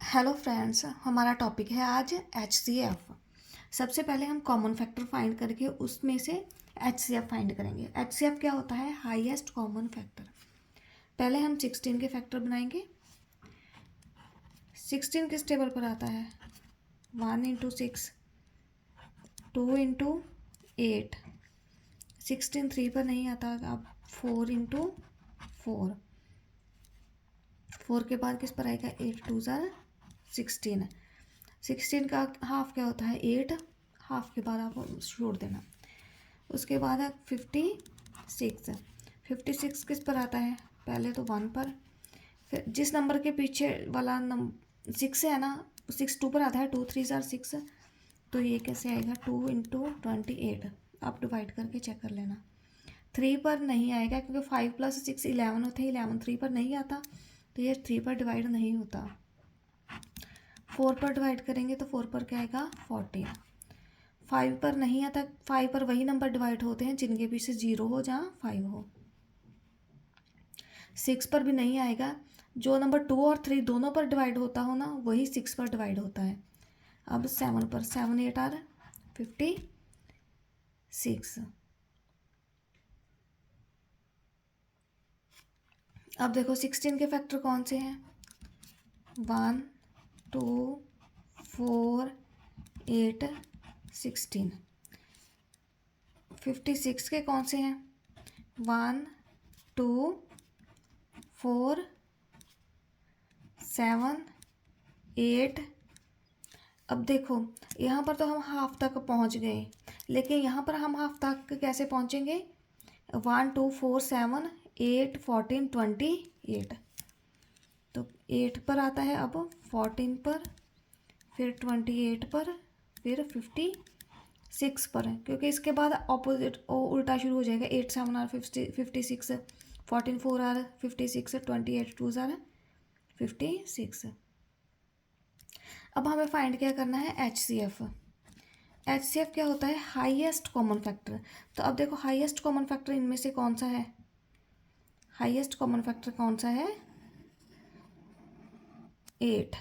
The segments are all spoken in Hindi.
हेलो फ्रेंड्स, हमारा टॉपिक है आज HCF। सबसे पहले हम कॉमन फैक्टर फाइंड करके उसमें से HCF फाइंड करेंगे। HCF क्या होता है? Highest common factor. पहले हम 16 के फैक्टर बनाएंगे। 16 किस टेबल पर आता है? 1 इंटू 6, 2 इंटू 8। 16 3 पर नहीं आता। अब 4 इंटू 4। 4 के बाद किस पर आएगा? 8 2 ज़ार 16। 16 का हाफ क्या होता है? 8। हाफ के बाद आप छोड़ देना। उसके बाद है 56। 56 किस पर आता है? पहले तो 1 पर, फिर जिस नंबर के पीछे वाला नंबर 6 है ना, 6 2 पर आता है। 2 3 ज़ार 6। तो ये कैसे आएगा? 2 इंटू 28। आप डिवाइड करके चेक कर लेना। 3 पर नहीं आएगा क्योंकि 5 प्लस 6 11 होते हैं। 11 3 पर नहीं आता, तो ये 3 पर डिवाइड नहीं होता। 4 पर डिवाइड करेंगे तो 4 पर क्या आएगा? 14। 5 पर नहीं आता। 5 पर वही नंबर डिवाइड होते हैं जिनके पीछे 0 हो, जहाँ 5 हो। 6 पर भी नहीं आएगा। जो नंबर 2 और 3 दोनों पर डिवाइड होता हो ना, वही 6 पर डिवाइड होता है। अब 7 पर, 7 8 आर 56। अब देखो 16 के फैक्टर कौन से हैं? 1 2 4 8 16। 56 के कौन से हैं? 1 2 4 7 8। अब देखो यहाँ पर तो हम हाफ तक पहुँच गए, लेकिन यहाँ पर हम हाफ तक कैसे पहुँचेंगे? 1 2 4 7 8 14 28। तो 8 पर आता है, अब 14 पर, फिर 28 पर, फिर 56 पर है, क्योंकि इसके बाद ऑपोजिट उल्टा शुरू हो जाएगा। 8 7 आर 56, 14 4 आर 56, 28 2 आर 56। अब हमें फाइंड क्या करना है? HCF। HCF क्या होता है? Highest common factor. तो अब देखो हाईएस्ट कॉमन फैक्टर इनमें से कौन सा है? हाईएस्ट कॉमन फैक्टर कौन सा है? 8।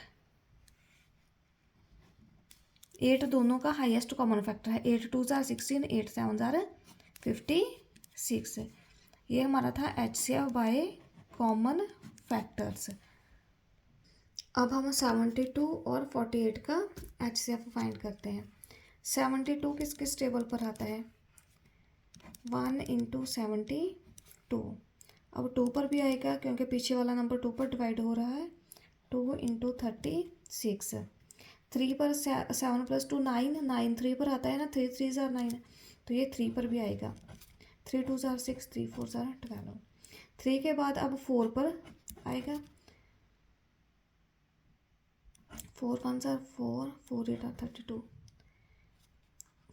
8 दोनों का हाईएस्ट कॉमन फैक्टर है। 8 2 ज़ार 16, 8 7 ज़ार 56। ये हमारा था HCF बाय कॉमन फैक्टर्स। अब हम 72 और 48 का HCF फाइंड करते हैं। 72 किस किस टेबल पर आता है? 1 इंटू 72। अब 2 पर भी आएगा क्योंकि पीछे वाला नंबर 2 पर डिवाइड हो रहा है। 2 इंटू 36। 3 पर 7 प्लस 2 9। 9 3 पर आता है ना। 3 3 ज़ार 9, तो ये 3 पर भी आएगा। 3 2 ज़ार 6, 3 4 ज़ार 12। 3 के बाद अब 4 पर आएगा। 4 1 ज़ार 4, 4 8 32।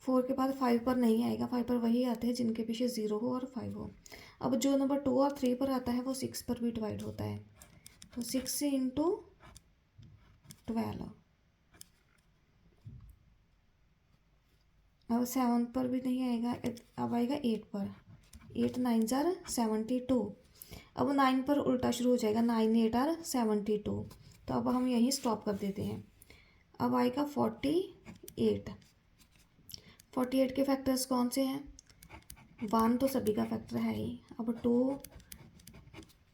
4 के बाद 5 पर नहीं आएगा। 5 पर वही आते हैं जिनके पीछे 0 हो और 5 हो। अब जो नंबर 2 और 3 पर आता है वो 6 पर भी डिवाइड होता है। तो 6 इंटू 12। अब 7 पर भी नहीं आएगा। अब आएगा 8 पर। 8 9 ज़ार 72। अब 9 पर उल्टा शुरू हो जाएगा। 9 8 आर 72। तो अब हम यहीं स्टॉप कर देते हैं। अब आएगा 48। 48 के फैक्टर्स कौन से हैं? 1 तो सभी का फैक्टर है ही। अब 2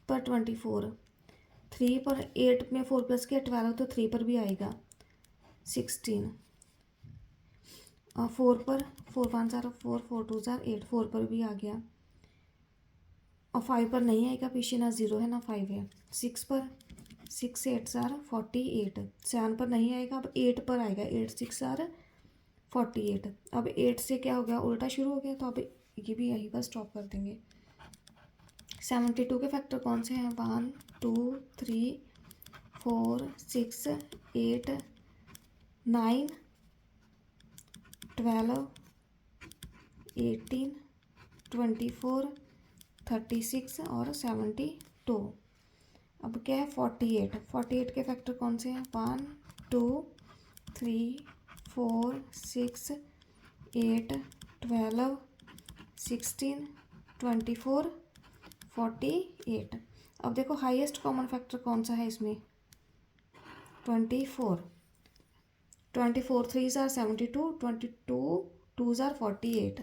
पर 24। 3 पर 8 में 4 प्लस किया 12, तो 3 पर भी आएगा 16। और 4 पर 4 1 ज़ार 4, 4 2 ज़ार 8, 4 पर भी आ गया। और 5 पर नहीं आएगा, पीछे ना 0 है ना 5 है। 6 पर 6 8 ज़ार 48। 7 पर नहीं आएगा, अब 8 पर आएगा। 8 6 ज़ार 48। अब 8 से क्या हो गया? उल्टा शुरू हो गया, तो अब ये भी यहीं पर स्टॉप कर देंगे। 72 के फैक्टर कौन से हैं? 1 2 3 4 6 8 9 12 18 24 36 और 72। अब क्या है? 48। 48 के फैक्टर कौन से हैं? 1 2 3 4 6 8 12 16 24 48। अब देखो हाईएस्ट कॉमन फैक्टर कौन सा है इसमें? 24, 24 3 ज़ार 72, 22 2 ज़ार 48,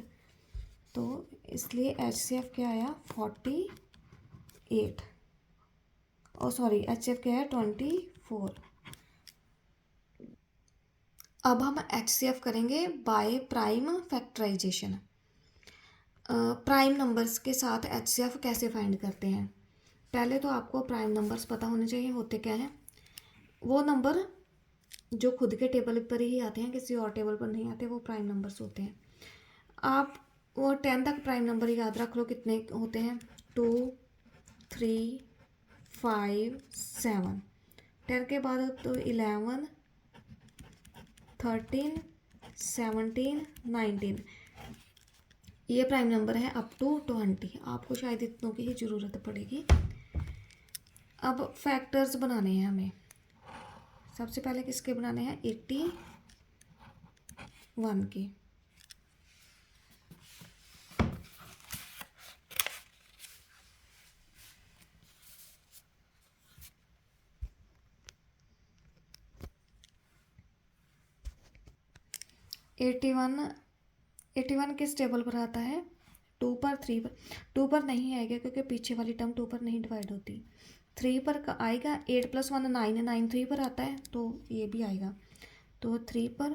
तो इसलिए HCF क्या आया 48, और सॉरी HCF क्या है 24। अब हम HCF करेंगे by prime factorization. Prime numbers के साथ HCF कैसे फाइंड करते हैं? पहले तो आपको प्राइम नंबर्स पता होने चाहिए होते क्या हैं। वो नंबर जो खुद के टेबल पर ही आते हैं, किसी और टेबल पर नहीं आते, वो प्राइम नंबर्स होते हैं। आप वो 10 तक प्राइम नंबर याद रख लो कितने होते हैं, 2 3 5 7। 10 के बाद तो 11 13 17 19, ये प्राइम नंबर है अप टू 20। आपको शायद इतनों की ही ज़रूरत पड़ेगी। अब फैक्टर्स बनाने हैं हमें। सबसे पहले किसके बनाने हैं, 81 के। एटी वन किस टेबल पर आता है, 2 पर 3 पर। 2 पर नहीं आएगा क्योंकि पीछे वाली टर्म 2 पर नहीं डिवाइड होती। 3 पर आएगा, 8 + 1 9, 9 3 पर आता है तो ये भी आएगा। तो 3 पर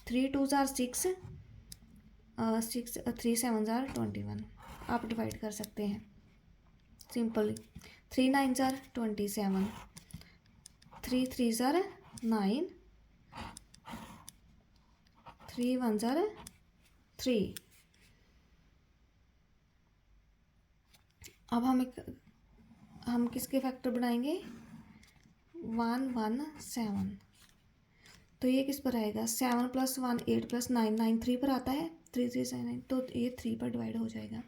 3 2 ज़ार 6, 6 3 7 ज़ार 21। आप डिवाइड कर सकते हैं सिंपली। 3 9 ज़ार 27, 3 3 ज़ार 9, 3 1 ज़ार 3। अब हम किसके फैक्टर बनाएंगे, 117। तो ये किस पर आएगा, 7 + 1 8 + 9 9 3 पर आता है, 3 3 7 9, तो ये 3 पर डिवाइड हो जाएगा।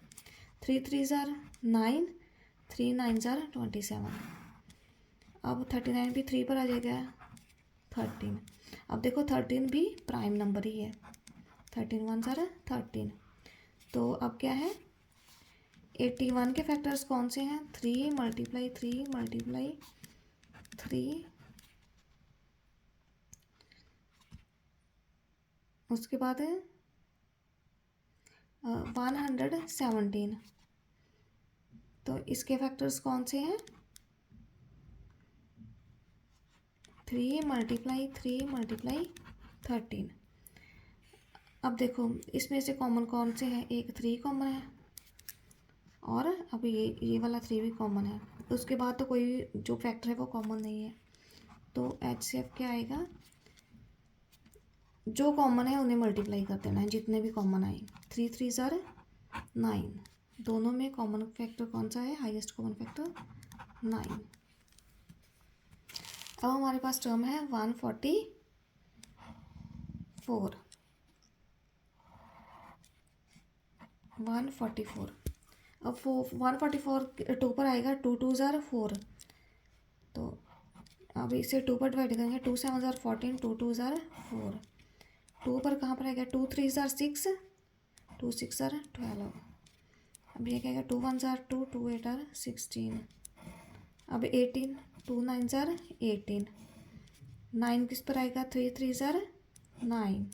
3 3 ज़ार 9, 3 9 ज़ार 27। अब 39 भी 3 पर आ जाएगा, 13। अब देखो 13 भी प्राइम नंबर ही है, 13 1 ज़ार 13। तो अब क्या है, 81 के फैक्टर्स कौन से हैं, 3 × 3 × 3, उसके बाद 117। तो इसके फैक्टर्स कौन से हैं, 3 × 3 × 13। अब देखो इसमें से कॉमन कौन से हैं, एक 3 कॉमन है और अब ये वाला 3 भी कॉमन है। उसके बाद तो कोई जो फैक्टर है वो कॉमन नहीं है। तो HCF क्या आएगा, जो कॉमन है उन्हें मल्टीप्लाई कर देना है, जितने भी कॉमन आए। 3 3 ज़ार 9, दोनों में कॉमन फैक्टर कौन सा है, हाईएस्ट कॉमन फैक्टर 9। अब हमारे पास टर्म है 144। अब 144 2 पर आएगा, 2 2 ज़ार 4। तो अब इसे 2 पर डिवाइड करेंगे, 2 7 ज़ार 14, 2 2 ज़ार 4। 2 पर कहाँ पर आएगा, 2 3 ज़ार 6, 2 6 ज़ार 12। अब ये क्या आएगा, 2 1 ज़ार 2, 2 8 ज़ार 16। अब 18, 2 9 ज़ार 18। 9 किस पर आएगा, 3 3 ज़ार 9,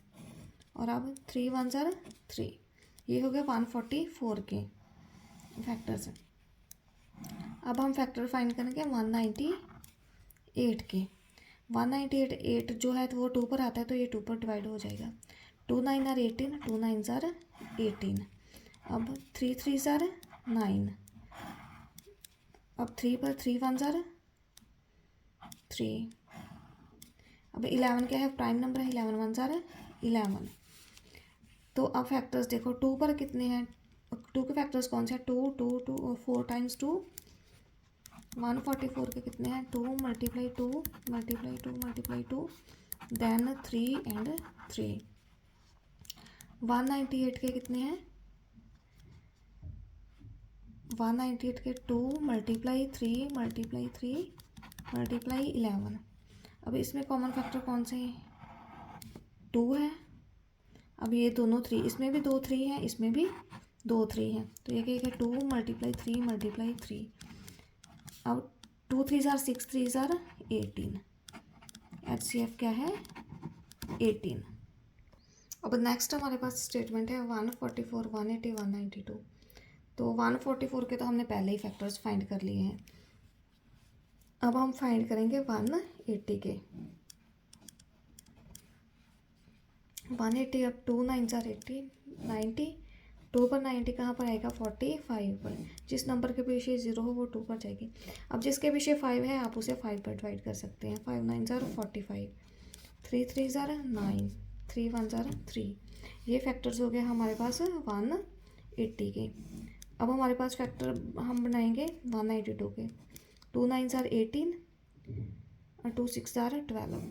और अब 3 1 ज़ार 3। ये हो गया 144 के फैक्टर्स। अब हम फैक्टर फाइंड करेंगे 198 के। 198 जो है तो वो 2 पर आता है, तो ये 2 पर डिवाइड हो जाएगा। 2 9 ज़ार 18, 2 9 ज़ार 18। अब 3 3 ज़ार 9। अब 3 पर 3 1 ज़ार 3। अब 11 क्या है, प्राइम नंबर है, 11 1 ज़ार 11। तो अब फैक्टर्स देखो, 2 पर कितने हैं, 2 के फैक्टर्स कौन से हैं, 2 2 2 और 4 टाइम्स 2। 144 के कितने हैं, 2 × 2 × 2 × 2, देन 3 एंड 3। 198 के कितने हैं, 198 के 2 × 3 × 3 × 11। अब इसमें कॉमन फैक्टर कौन से हैं, 2 है। अब ये दोनों 3, इसमें भी 2 3 हैं, इसमें भी 2 3 हैं, तो ये क्या है, 2 × 3 × 3। अब 2 3 ज़ार 6, 3 ज़ार 18। HCF क्या है 18। अब नेक्स्ट हमारे पास स्टेटमेंट है 144, 180, 192। तो 144 के तो हमने पहले ही फैक्टर्स फाइंड कर लिए हैं। अब हम फाइंड करेंगे 180 के। 180, अब 2 9 80, 90, 2 पर 90 कहाँ पर आएगा 45 पर। जिस नंबर के पीछे 0 हो वो 2 पर जाएगी। अब जिसके पीछे 5 है आप उसे 5 पर डिवाइड कर सकते हैं। 5 9 45, 3 3 9, 3 1 3। ये फैक्टर्स हो गए हमारे पास 180 के। अब हमारे पास फैक्टर हम बनाएंगे 192 के। 2 9 18 और 2 6 12,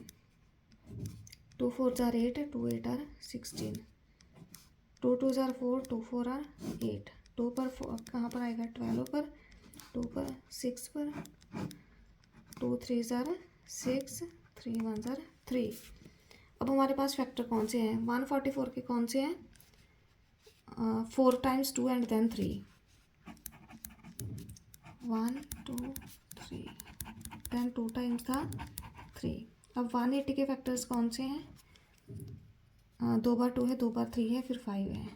2 4 8, 2 8 16, 2 2 4, 2 4 8। 2 पर कहाँ पर आएगा 12 पर, 2 पर 6 पर, 2 3 6, 3 1 3। अब हमारे पास फैक्टर कौन से हैं 144 के, कौन से हैं 4 times 2 and then 3, 1 2 3, then 2 times था 3। अब 180 के फैक्टर्स कौन से हैं 2 बार 2 है, 2 बार 3 है, फिर 5 है।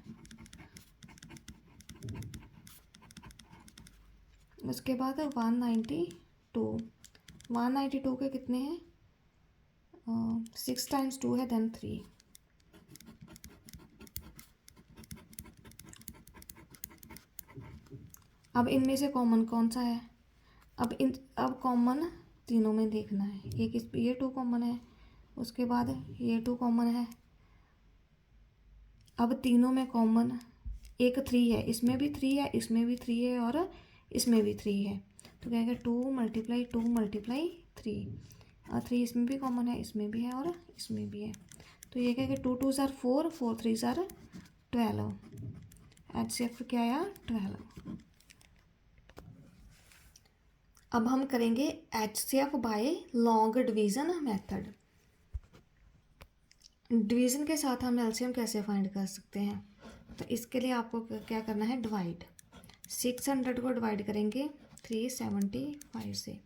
उसके बाद 192 के कितने हैं 6 टाइम्स 2 है देन 3। अब इनमें से कॉमन कौन सा है, अब कॉमन तीनों में देखना है। एक ये 2 कॉमन है, उसके बाद ये 2 कॉमन है। अब तीनों में कॉमन एक 3 है, इसमें भी 3 है, इसमें भी 3 है और इसमें भी 3 है। तो क्या है 2 × 2 × 3, और 3 इसमें भी कॉमन है, इसमें भी है और इसमें भी है। तो ये क्या है 2 2 4, 4 3 12। HCF क्या आया 12। अब हम करेंगे HCF by long division method. Division के साथ हम एलसीएम कैसे फाइंड कर सकते हैं, तो इसके लिए आपको क्या करना है डिवाइड। 600 को डिवाइड करेंगे 375 से।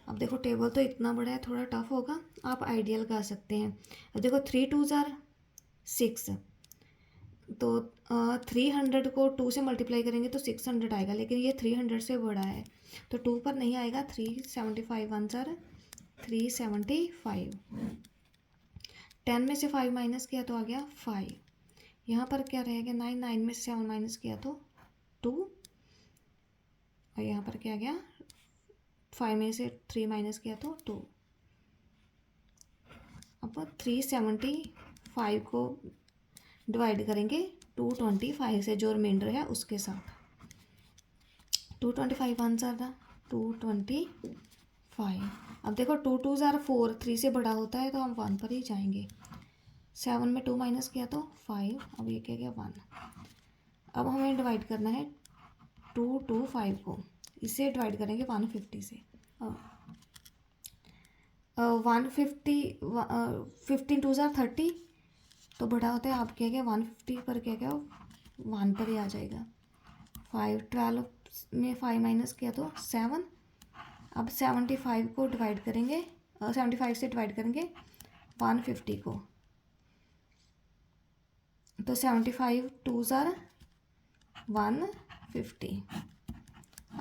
अब देखो टेबल तो इतना बड़ा है, थोड़ा टफ होगा, आप आइडियल कर सकते हैं। अब देखो 3 2 6, तो 300 को 2 से मल्टीप्लाई करेंगे तो 600 आएगा, लेकिन ये 300 से बड़ा है तो 2 पर नहीं आएगा। 375 1 375। 10 में से 5 माइनस किया तो आ गया 5। यहाँ पर क्या रहेगा 9, 9 में से 7 माइनस किया तो 2, और यहाँ पर क्या गया 5 में से 3 माइनस किया तो 2। अब 375 को डिवाइड करेंगे 225 से, जो रिमाइंडर है उसके साथ। 225 1 225। अब देखो 2 2 4, 3 से बड़ा होता है तो हम 1 पर ही जाएंगे। 7 में 2 माइनस किया तो 5, अब ये क्या गया 1। अब हमें डिवाइड करना है 225 को, इसे डिवाइड करेंगे 150 से। 150 15 2 30, तो बड़ा होता है, आप क्या गया 150 पर क्या गया 1 पर ही आ जाएगा। 5 12 में 5 माइनस किया तो 7। अब 75 को डिवाइड करेंगे 75 से डिवाइड करेंगे 150 को, तो 75 2 150।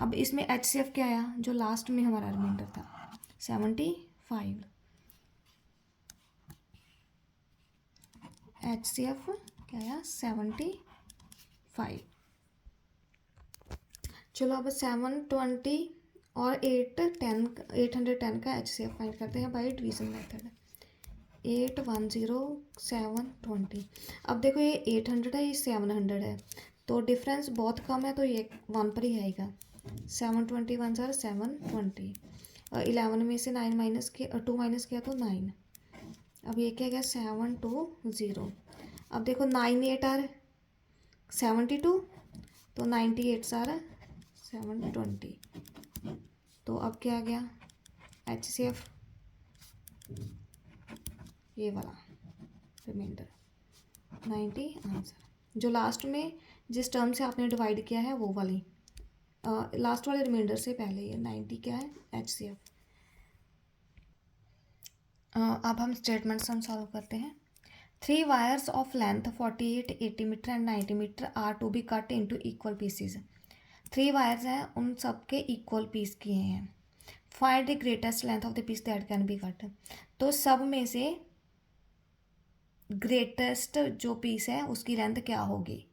अब इसमें HCF क्या आया, जो लास्ट में हमारा रिमाइंडर था 75। HCF क्या आया 75। चलो अब 720 और 810 का HCF फाइंड करते हैं बाय डिवीज़न मेथड। 810 720। अब देखो ये 800 है, ये 700 है, तो डिफरेंस बहुत कम है, तो ये 1 पर ही आएगा। 720 1 720। 11 में से 9 माइनस किया 2 माइनस किया तो 9। अब ये क्या गया 720। अब देखो 9 8 72, तो 98 720। तो अब क्या आ गया HCF ये वाला रिमाइंडर 90 आंसर। जो लास्ट में जिस टर्म से आपने डिवाइड किया है वो वाली लास्ट वाले रिमाइंडर से पहले ये 90 क्या है HCF। अब हम स्टेटमेंट सम सॉल्व करते हैं। 3 wires of length 48, 80 metre and 90 metre are to be cut into equal pieces. 3 wires हैं, उन सब के इक्वल पीस किए हैं। Find the greatest length of the piece that can be cut. तो सब में से ग्रेटेस्ट जो पीस है उसकी लेंथ क्या होगी?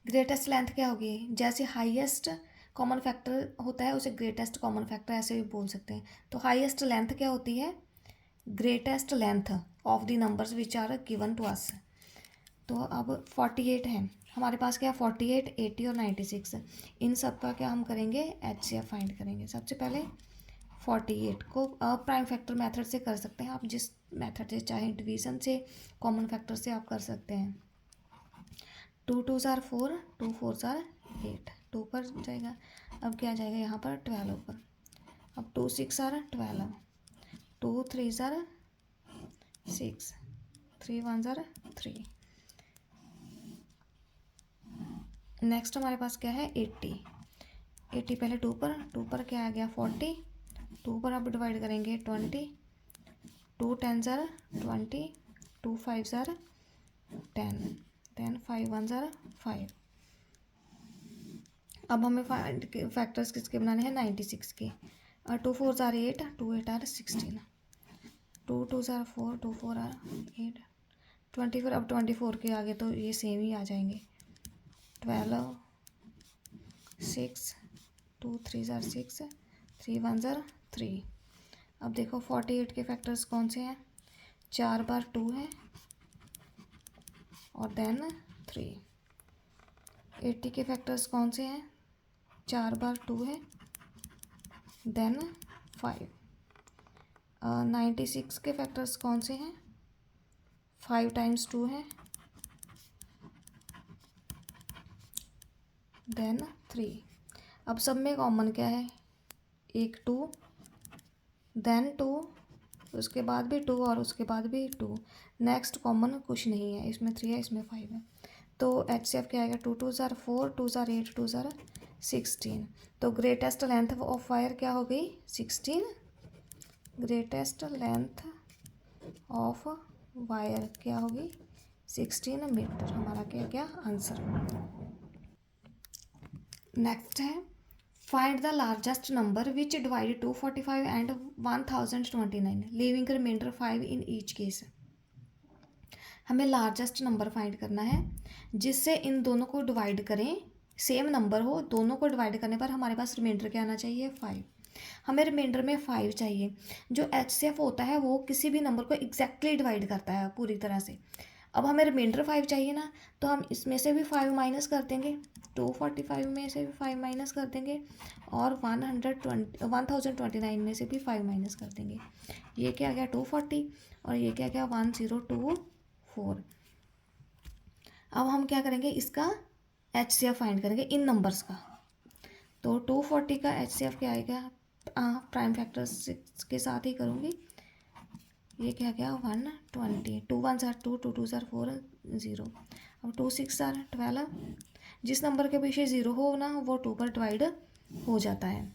ग्रेटेस्ट लेंथ क्या होगी? जैसे हाईएस्ट कॉमन फैक्टर होता है उसे ग्रेटेस्ट कॉमन फैक्टर ऐसे भी बोल सकते हैं। तो हाईएस्ट लेंथ क्या होती है? Greatest length of the numbers which are given to us. तो अब 48 है हमारे पास, क्या 48, 80 और 96, इन सब का क्या हम करेंगे? HCF फाइंड करेंगे। सबसे पहले 48 को प्राइम फैक्टर मेथड से कर सकते हैं आप, जिस मेथड से चाहे, डिवीज़न से, कॉमन फैक्टर से आप कर सकते हैं। 2 2 ज़ार 4, 2 4 ज़ार 8, 2 पर जाएगा। अब क्या जाएगा यहाँ पर? 12 पर। अब 2 6 ज़ार 12, 2 3 ज़ार 6, 3 1 ज़ार 3। नेक्स्ट हमारे पास क्या है? 80। 80 पहले 2 पर क्या आ गया? 40। 2 पर अब डिवाइड करेंगे 20, 2 10 ज़ार 20, 2 5 ज़ार 10, 10 5 1 ज़ार 5। अब हमें फैक्टर्स किसके बनाने हैं? 96 के। और 2 4 ज़ार 8, 2 8 आर 16, 2 2 ज़ार 4, 2 4 आर 8, 24। अब 24 के आगे तो ये सेम ही आ जाएंगे। 12 6, 2 3 ज़ार 6, 3 1 ज़ार 3। अब देखो 48 के फैक्टर्स कौन से हैं? 4 बार 2 है और देन 3। 80 के फैक्टर्स कौन से हैं? 4 बार 2 है देन 5। 96 के फैक्टर्स कौन से हैं? 5 टाइम्स 2 है देन 3। अब सब में कॉमन क्या है? एक 2, देन 2, उसके बाद भी 2 और उसके बाद भी 2। नेक्स्ट कॉमन कुछ नहीं है, इसमें 3 है, इसमें 5 है। तो HCF क्या आएगा? 2 2 ज़ार 4, 2 ज़ार 8, 2 ज़ार 16। तो ग्रेटेस्ट लेंथ ऑफ वायर क्या हो गई? 16। ग्रेटेस्ट लेंथ ऑफ वायर क्या होगी? 16 मीटर। हमारा क्या क्या आंसर। नेक्स्ट है find the largest number which divide 245 and 1029 leaving remainder 5 in each case. हमें लार्जेस्ट नंबर फाइंड करना है जिससे इन दोनों को डिवाइड करें, सेम नंबर हो, दोनों को डिवाइड करने पर हमारे पास रिमाइंडर क्या आना चाहिए? 5। हमें रिमाइंडर में 5 चाहिए। जो HCF होता है वो किसी भी नंबर को एग्जैक्टली डिवाइड करता है पूरी तरह से। अब हमें रिमाइंडर 5 चाहिए ना, तो हम इसमें से भी 5 माइनस कर देंगे, 245 में से भी 5 माइनस कर देंगे और 1029 में से भी 5 माइनस कर देंगे। ये क्या गया? 240 और ये क्या गया? 1024। अब हम क्या करेंगे? इसका HCF फाइंड करेंगे इन नंबर्स का। तो 240 का HCF क्या आएगा? प्राइम फैक्टर्स के साथ ही करूँगी। ये क्या गया? 120, 2 1 ज़ार 2, 2 2 ज़ार 4, 0। अब 2 6 ज़ार 12। जिस नंबर के पीछे 0 हो ना वो 2 पर डिवाइड हो जाता है।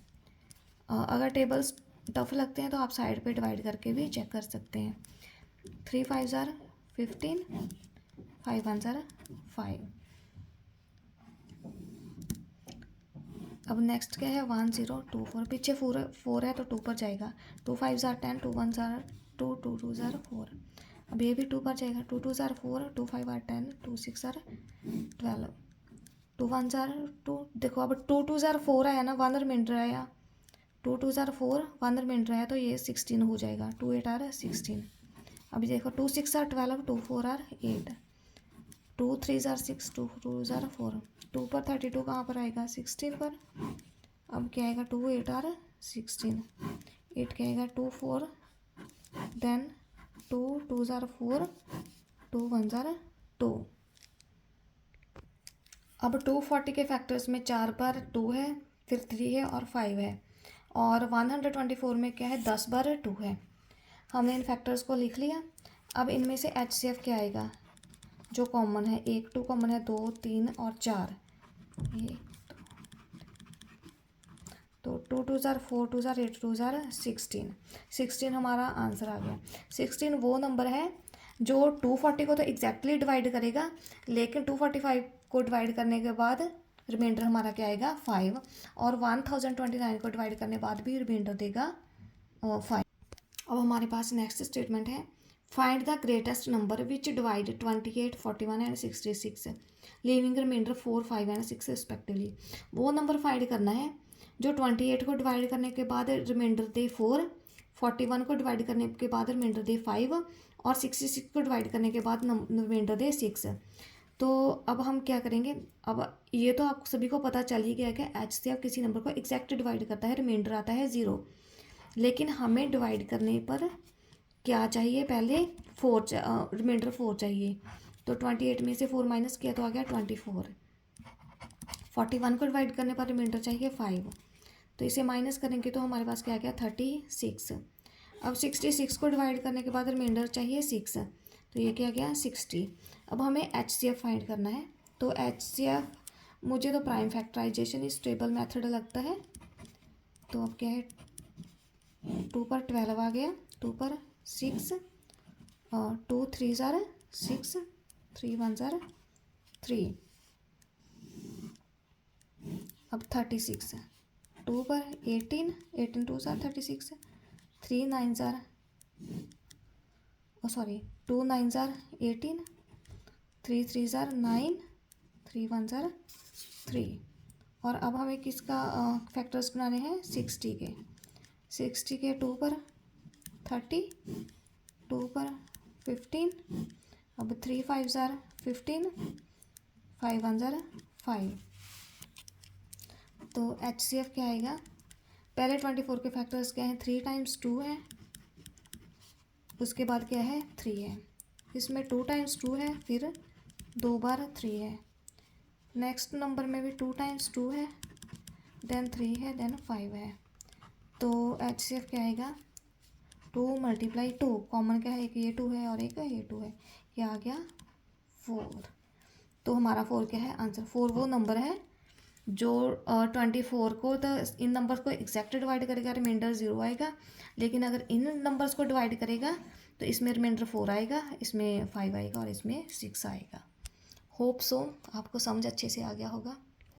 अगर टेबल्स टफ लगते हैं तो आप साइड पे डिवाइड करके भी चेक कर सकते हैं। 3 5 ज़ार 15, 5 1 ज़ार 5। अब नेक्स्ट क्या है? 1024। पीछे 4 है तो 2 पर जाएगा। 2 5 ज़ार 10, 2 1 ज़ार 2, 2 2 ज़ार 4। अब ये भी 2 पर जाएगा। 2 2 ज़ार 4, 2 5 ज़ार 10, 2 6 ज़ार 12, 2 1 ज़ार 2। देखो अब 2 2 ज़ार 4 आया ना, 1 रिमाइंडर आया। 2 2 ज़ार 4, 1 रिमाइंडर आया तो ये 16 हो जाएगा। 2 8 आर 16। अभी देखो 2 6 ज़ार 12, 2 4 आर 8, 2 3 ज़ार 6, 2 2 ज़ार 4। 2 पर 32 कहाँ पर आएगा? 16 पर। अब क्या आएगा? 2 8 आर 16, 8 क्या आएगा? 2 4, देन 2 2 ज़ार 4, 2 1 ज़ार 2। अब 240 के फैक्टर्स में 4 बार 2 है, फिर 3 है और 5 है, और 124 में क्या है? 10 बार 2 है। हमने इन फैक्टर्स को लिख लिया। अब इनमें से HCF क्या आएगा? जो कॉमन है, 1 2 कॉमन है, 2 3 और 4। ये तो 2 2 ज़ार 4 2 ज़ार 8 2 ज़ार 16, 16 हमारा आंसर आ गया। 16 वो नंबर है जो 240 को तो एग्जैक्टली डिवाइड करेगा, लेकिन 245 को डिवाइड करने के बाद रिमाइंडर हमारा क्या आएगा 5, और 1029 को डिवाइड करने के बाद भी रिमाइंडर देगा 5। अब हमारे पास नेक्स्ट स्टेटमेंट है, find the greatest number which divide 28 41 and 66 leaving remainder 4 5 and 6 respectively. वो नंबर फाइंड करना है जो 28 को डिवाइड करने के बाद रिमाइंडर दे 4, 41 को डिवाइड करने के बाद रिमाइंडर दे 5 और 66 को डिवाइड करने के बाद रिमाइंडर दे 6। तो अब हम क्या करेंगे, अब ये तो आप सभी को पता चल ही गया कि HCF किसी नंबर को एग्जैक्ट डिवाइड करता है, रिमाइंडर आता है 0, लेकिन हमें डिवाइड करने पर क्या चाहिए, पहले 4 रिमाइंडर 4 चाहिए। तो 28 में से 4 माइनस किया तो आ गया 24। 41 को डिवाइड करने पर रिमाइंडर चाहिए 5, तो इसे माइनस करेंगे तो हमारे पास क्या आ गया 36। अब 66 को डिवाइड करने के बाद रिमाइंडर चाहिए 6, तो ये क्या गया 60। अब हमें HCF फाइंड करना है। तो HCF मुझे तो प्राइम फैक्टराइजेशन इस टेबल मेथड लगता है। तो अब क्या है, 2 पर 12 आ गया, 2 पर 6 और 2 3 ज़ार 6, 3 1 ज़ार 3। अब 36, 2 पर 18, 18 2 ज़ार 36, 3 9 ज़ार 2 9 ज़ार 18, 3 3 ज़ार 9, 3 1 ज़ार 3। और अब हमें किसका फैक्टर्स बनाने हैं 60 के। 60 के 2 पर 30, 2 पर 15, अब 3 5 ज़ार 15, 5 1 ज़ार 5। तो HCF क्या आएगा, पहले 24 के फैक्टर्स क्या हैं, 3 टाइम्स 2 है, उसके बाद क्या है 3 है, इसमें 2 टाइम्स 2 है, फिर 2 बार 3 है। नेक्स्ट नंबर में भी 2 टाइम्स 2 है, देन 3 है, देन 5 है। तो HCF क्या आएगा, 2 × 2, कॉमन क्या है, एक ये 2 है और एक ये 2 है, ये आ गया 4। तो हमारा 4 क्या है आंसर। 4 वो नंबर है जो 24 को तो इन नंबर्स को एग्जैक्ट डिवाइड करेगा, रिमाइंडर 0 आएगा, लेकिन अगर इन नंबर्स को डिवाइड करेगा तो इसमें रिमाइंडर 4 आएगा, इसमें 5 आएगा और इसमें 6 आएगा। होप सो आपको समझ अच्छे से आ गया होगा।